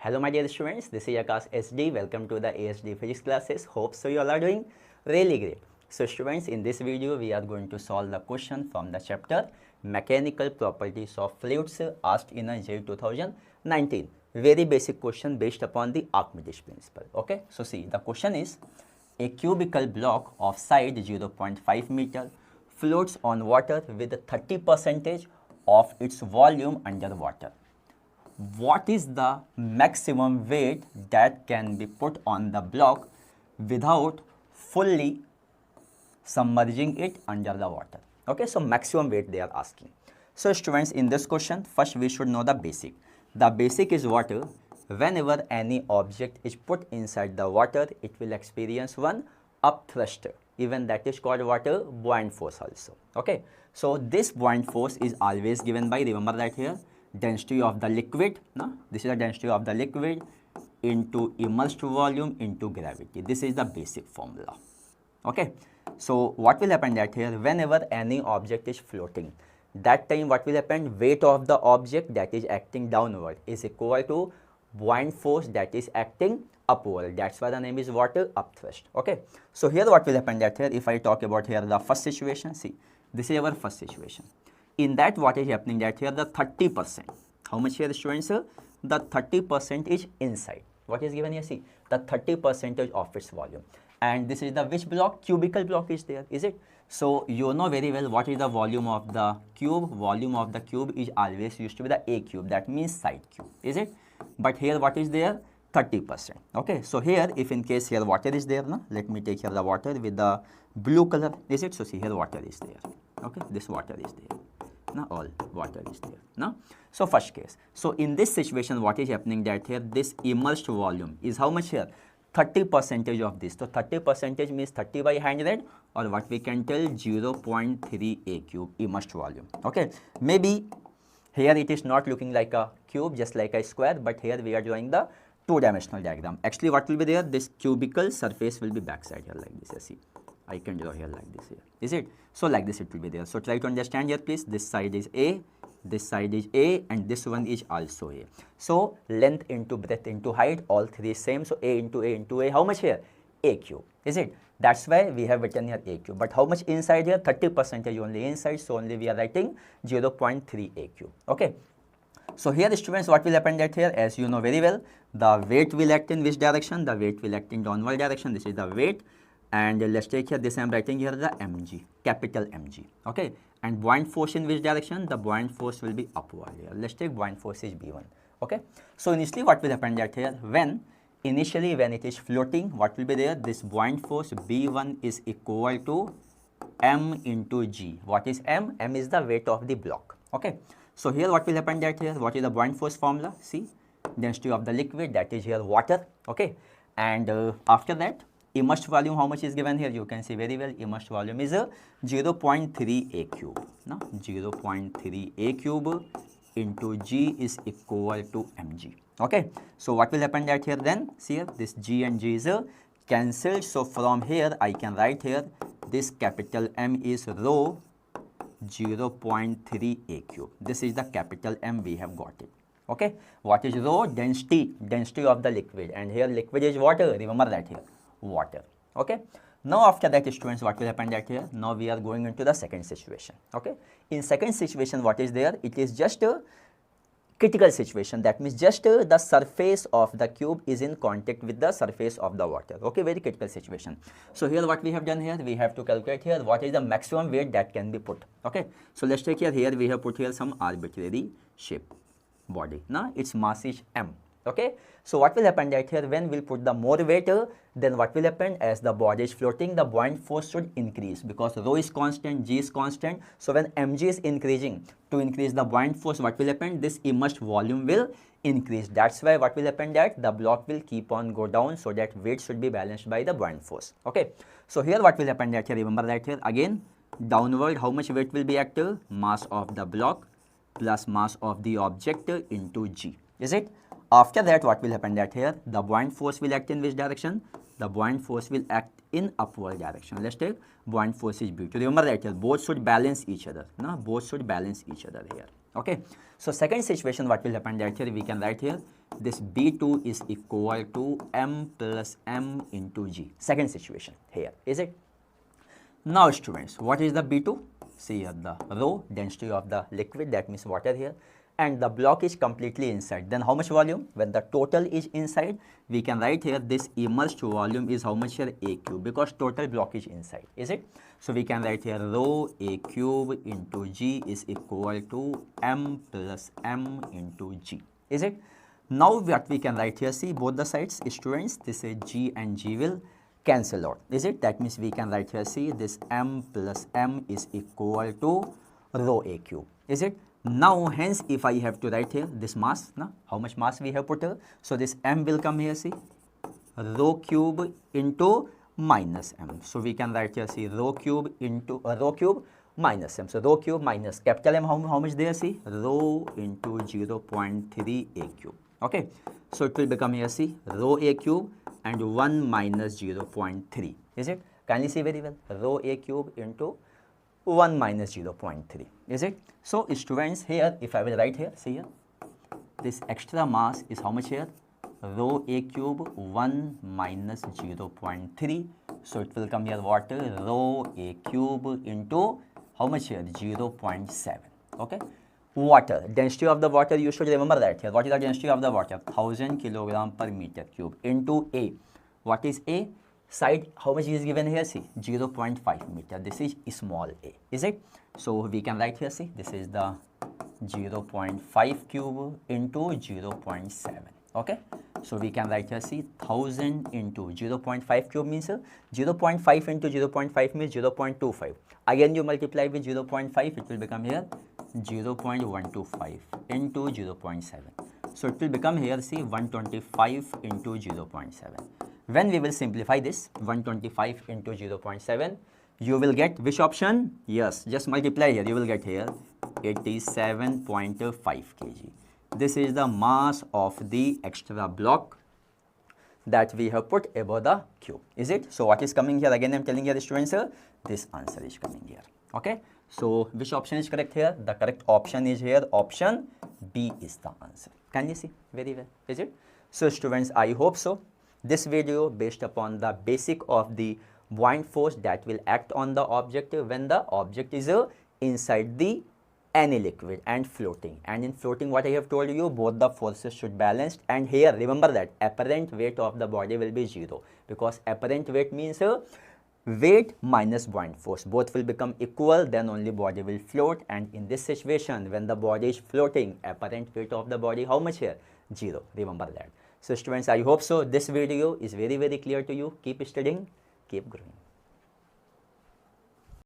Hello my dear students, this is Akash SD. Welcome to the ASD physics classes. Hope so you all are doing really great. So students, in this video we are going to solve the question from the chapter Mechanical Properties of Fluids asked in a JEE 2019. Very basic question based upon the Archimedes principle. Okay, so see, the question is a cubical block of side 0.5 meter floats on water with 30% of its volume under water. What is the maximum weight that can be put on the block without fully submerging it under the water? Okay, so maximum weight they are asking. So students, in this question, first we should know the basic. The basic is water. Whenever any object is put inside the water, it will experience one upthrust. Even that is called water buoyant force also. Okay, so this buoyant force is always given by, remember that here, density of the liquid, no? This is the density of the liquid into immersed volume into gravity. This is the basic formula. Okay, so what will happen that here, whenever any object is floating, that time what will happen, weight of the object that is acting downward is equal to buoyant force that is acting upward. That's why the name is water upthrust. Okay, so here what will happen that here, if I talk about here the first situation, see, this is our first situation. In that, what is happening that here the 30%, how much here students? The 30% is inside. What is given here? See, the 30% of its volume. And this is the which block? Cubical block is there, is it? So you know very well what is the volume of the cube. Volume of the cube is always used to be the A cube, that means side cube, is it? But here what is there? 30%. Okay, so here if in case here water is there, no? Let me take here the water with the blue color, is it? So see, here water is there. Okay, this water is there. Now all water is there. Now, so first case. So in this situation, what is happening that here this immersed volume is how much here? 30% of this. So 30% means 30 by 100, or what we can tell 0.3 A cube immersed volume. Okay, maybe here it is not looking like a cube, just like a square, but here we are drawing the two-dimensional diagram. Actually, what will be there? This cubical surface will be backside here like this. See, I can draw here like this here. Is it? So like this it will be there. So try to understand here please. This side is A, this side is A, and this one is also A. So length into breadth into height, all three same. So A into A into A, how much here? A cube. Is it? That's why we have written here A cube. But how much inside here? 30% only inside. So only we are writing 0.3 A cube. Okay. So here students, what will happen that here, as you know very well, the weight will act in which direction? The weight will act in downward direction. This is the weight. And let's take here this, I am writing here the mg, capital Mg. Okay, and buoyant force in which direction? The buoyant force will be upward here. Let's take buoyant force is B1. Okay, so initially what will happen that here, when it is floating, what will be there? This buoyant force B1 is equal to m into g. What is m? M is the weight of the block. Okay, so here what will happen that here, what is the buoyant force formula? See, density of the liquid, that is here water. Okay, and after that, immersed volume, how much is given here? You can see very well, immersed volume is 0.3 A cube. Now 0.3 A cube into G is equal to mg. Okay, so what will happen that here then? See here, this G and G is cancelled. So from here I can write here this capital M is rho 0.3 A cube. This is the capital M, we have got it. Okay, what is rho? Density of the liquid, and here liquid is water. Remember that here, water. Okay, now after that students, what will happen that here, now we are going into the second situation. Okay, in second situation, what is there? It is just a critical situation, that means just the surface of the cube is in contact with the surface of the water. Okay, very critical situation. So here what we have done here, we have to calculate here what is the maximum weight that can be put. Okay, so let's take here we have put here some arbitrary shape body. Now its mass is m. Okay, so what will happen that here, when we'll put the more weight, then what will happen? As the body is floating, the buoyant force should increase because rho is constant, G is constant. So when mg is increasing, to increase the buoyant force, what will happen? This immersed volume will increase. That's why what will happen that the block will keep on go down, so that weight should be balanced by the buoyant force. Okay, so here what will happen that here, remember that here again, downward, how much weight will be active? Mass of the block plus mass of the object into G. Is it? After that, what will happen that here, the buoyant force will act in which direction? The buoyant force will act in upward direction. Let's take buoyant force is B2. Remember that here, both should balance each other. No, both should balance each other here. Okay, so second situation, what will happen that here we can write here this B2 is equal to M plus M into G. Second situation here, is it? Now students, what is the B2? See here the rho, density of the liquid, that means water here, and the block is completely inside. Then how much volume? When the total is inside, we can write here this immersed volume is how much here? A cube, because total block is inside, is it? So we can write here rho A cube into G is equal to M plus M into G, is it? Now what we can write here, see both the sides, students, this is G and G will cancel out, is it? That means we can write here, see this M plus M is equal to rho A cube, is it? Now hence if I have to write here this mass, now how much mass we have put here? So this M will come here, see rho cube into minus M. So we can write here, see rho cube into rho cube minus M. So rho cube minus capital M, how much there, see rho into 0.3 A cube. Okay, so it will become here, see rho A cube and 1 minus 0.3, is it? Kindly see very well, rho A cube into 1 minus 0.3, is it? So students, here if I will write here, see here, this extra mass is how much here? Rho A cube 1 minus 0.3. So it will come here water rho A cube into how much here? 0.7. Okay. Water, density of the water, you should remember that here. What is the density of the water? 1000 kilogram per meter cube into A. What is A? Side, how much is given here? See 0.5 meter. This is small a, is it? So we can write here, see this is the 0.5 cube into 0.7. Okay, so we can write here, see 1000 into 0.5 cube means 0.5 into 0.5 means 0.25. Again you multiply with 0.5, it will become here 0.125 into 0.7. So it will become here, see 125 into 0.7. When we will simplify this 125 into 0.7, you will get which option? Yes, just multiply here, you will get here 87.5 kg. This is the mass of the extra block that we have put above the cube, is it? So what is coming here? Again I am telling here, students, this answer is coming here. Okay, so which option is correct here? The correct option is here, option B is the answer. Can you see very well, is it? So students, I hope so this video based upon the basic of the buoyant force that will act on the object when the object is inside the any liquid and floating. And in floating, what I have told you, both the forces should balance. And here remember that apparent weight of the body will be 0, because apparent weight means weight minus buoyant force, both will become equal, then only body will float. And in this situation, when the body is floating, apparent weight of the body how much here? 0. Remember that. So students, I hope so this video is very clear to you. Keep studying, keep growing.